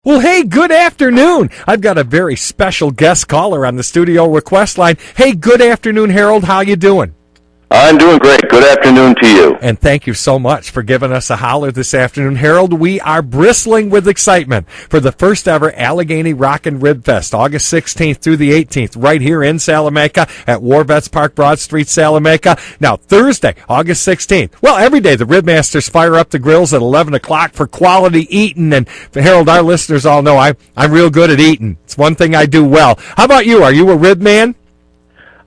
Well, hey, good afternoon. I've got a very special guest caller on the studio request line. Hey, good afternoon, Harold. How you doing? I'm doing great. Good afternoon to you. And thank you so much for giving us a holler this afternoon. Harold, we are bristling with excitement for the first ever Allegheny Rock and Rib Fest, August 16th through the 18th, right here in Salamanca at War Vets Park, Broad Street, Salamanca. Now, Thursday, August 16th. Well, every day the Rib Masters fire up the grills at 11 o'clock for quality eating. And Harold, our listeners all know I'm real good at eating. It's one thing I do well. How about you? Are you a rib man?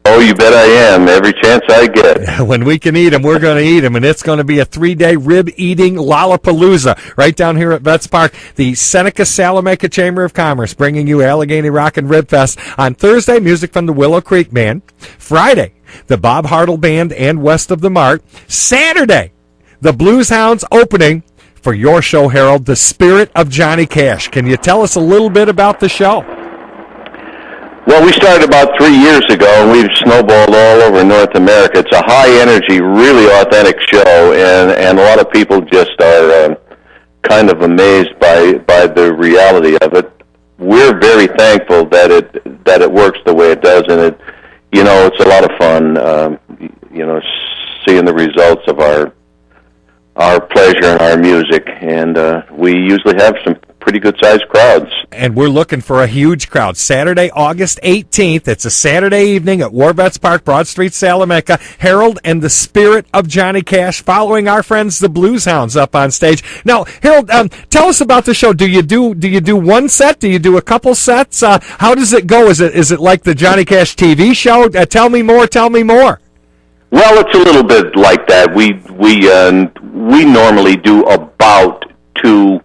Oh, you bet I am. Every chance I get. When we can eat them, we're going to eat them. And it's going to be a 3-day rib-eating Lollapalooza right down here at Vets Park. The Seneca Salamanca Chamber of Commerce bringing you Allegheny Rock and Rib Fest. On Thursday, music from the Willow Creek Band. Friday, the Bob Hartle Band and West of the Mart. Saturday, the Blues Hounds opening for your show, Harold, The Spirit of Johnny Cash. Can you tell us a little bit about the show? Well, we started about 3 years ago, and we've snowballed all over North America. It's a high-energy, really authentic show, and a lot of people just are kind of amazed by the reality of it. We're very thankful that it works the way it does, and it's a lot of fun, seeing the results of our pleasure and our music, and we usually have some pretty good-sized crowds. And we're looking for a huge crowd. Saturday, August 18th. It's a Saturday evening at War Vets Park, Broad Street, Salamanca. Harold and the Spirit of Johnny Cash following our friends, the Blues Hounds, up on stage. Now, Harold, tell us about the show. Do you do one set? Do you do a couple sets? How does it go? Is it like the Johnny Cash TV show? Tell me more. Well, it's a little bit like that. We normally do about 2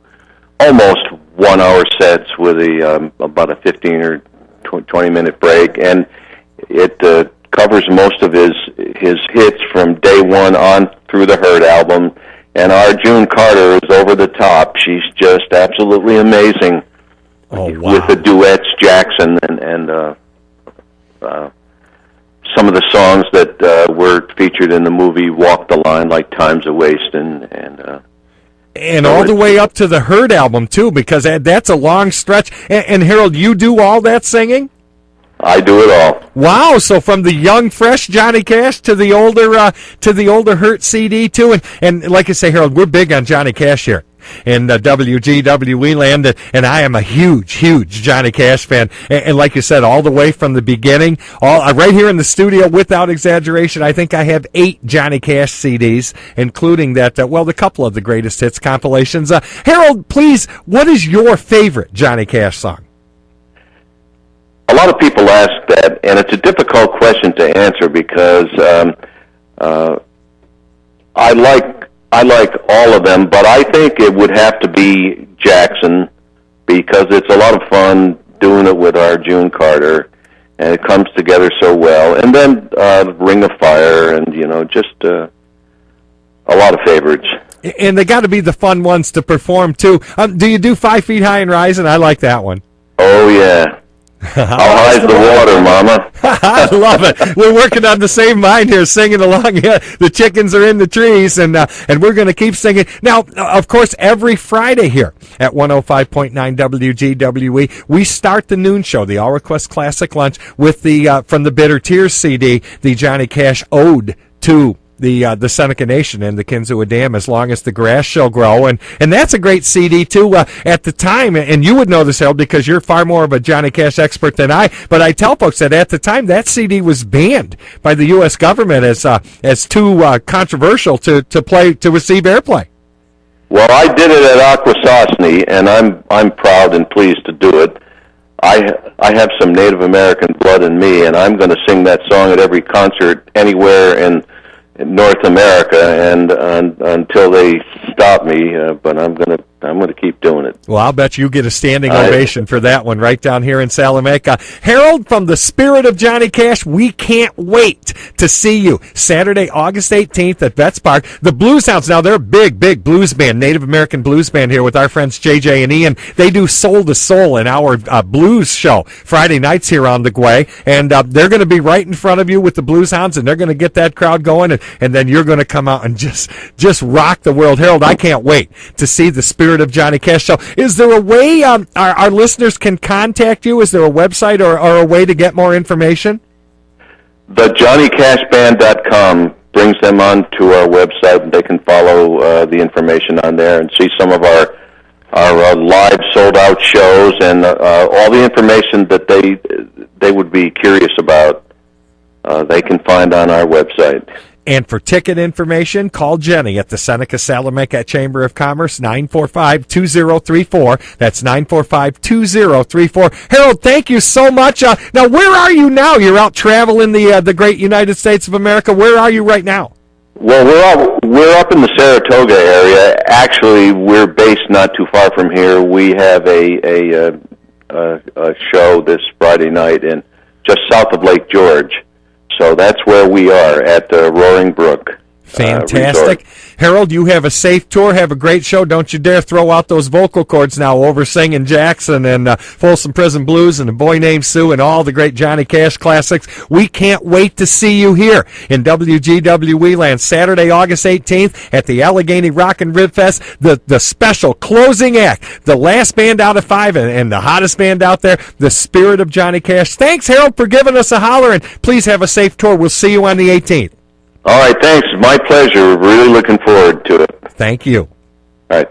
almost 1 hour sets with about a 15 or 20-minute break, and it covers most of his hits from day one on through the Hurt album. And our June Carter is over the top. She's just absolutely amazing. Oh, wow. With the duets, Jackson, and some of the songs that were featured in the movie Walk the Line, like Time's a Waste, and all the way up to the Hurt album, too, because that's a long stretch. And Harold, you do all that singing? I do it all. Wow! So from the young, fresh Johnny Cash to the older Hurt CD, too. And like I say, Harold, we're big on Johnny Cash here in WGWE land, and I am a huge Johnny Cash fan. And like you said, all the way from the beginning, right here in the studio, without exaggeration, I think I have 8 Johnny Cash CDs, including the couple of the greatest hits compilations. Harold, please, what is your favorite Johnny Cash song? A lot of people ask that, and it's a difficult question to answer because I like all of them, but I think it would have to be Jackson because it's a lot of fun doing it with our June Carter, and it comes together so well. And then Ring of Fire, and just a lot of favorites. And they got to be the fun ones to perform too. Do you do 5 Feet High and Rising? I like that one. Oh yeah. How high's the water, Mama? I love it. We're working on the same mind here, singing along. Yeah, the chickens are in the trees, and we're going to keep singing. Now, of course, every Friday here at 105.9 WGWE, we start the noon show, the All Request Classic Lunch, with the from the Bitter Tears CD, the Johnny Cash Ode to the Seneca Nation and the Kinzua Dam, As Long as the Grass Shall Grow. And that's a great CD, too. At the time, and you would know this, Harold, because you're far more of a Johnny Cash expert than I, but I tell folks that at the time, that CD was banned by the U.S. government as too controversial to receive airplay. Well, I did it at Akwesasne, and I'm proud and pleased to do it. I have some Native American blood in me, and I'm going to sing that song at every concert anywhere in North America, and until they stop me, but I'm gonna keep doing it. Well, I'll bet you get a standing ovation for that one right down here in Salamanca. Harold, from the Spirit of Johnny Cash, we can't wait to see you Saturday, August 18th at Vets Park. The Blues Hounds, now they're a big blues band, Native American blues band here with our friends JJ and Ian. They do Soul to Soul in our blues show Friday nights here on the Gway, and they're going to be right in front of you with the Blues Hounds, and they're going to get that crowd going, and then you're going to come out and just rock the world. Harold, I can't wait to see the Spirit Spirit of Johnny Cash show. Is there a way our listeners can contact you? Is there a website or a way to get more information? The JohnnyCashBand.com brings them on to our website, and they can follow the information on there and see some of our live sold-out shows and all the information that they would be curious about. They can find on our website. And for ticket information, call Jenny at the Seneca Salamanca Chamber of Commerce, 945-2034. That's 945-2034. Harold, thank you so much. Now, where are you now? You're out traveling the great United States of America. Where are you right now? Well, we're up in the Saratoga area. Actually, we're based not too far from here. We have a show this Friday night in just south of Lake George. So that's where we are at Roaring Brook. Fantastic. Harold, you have a safe tour. Have a great show. Don't you dare throw out those vocal cords now over Singin' Jackson and Folsom Prison Blues and A Boy Named Sue and all the great Johnny Cash classics. We can't wait to see you here in WGWE Land Saturday, August 18th at the Allegheny Rock and Rib Fest. The special closing act, the last band out of 5 and the hottest band out there, the Spirit of Johnny Cash. Thanks, Harold, for giving us a holler, and please have a safe tour. We'll see you on the 18th. All right, thanks. My pleasure. Really looking forward to it. Thank you. All right.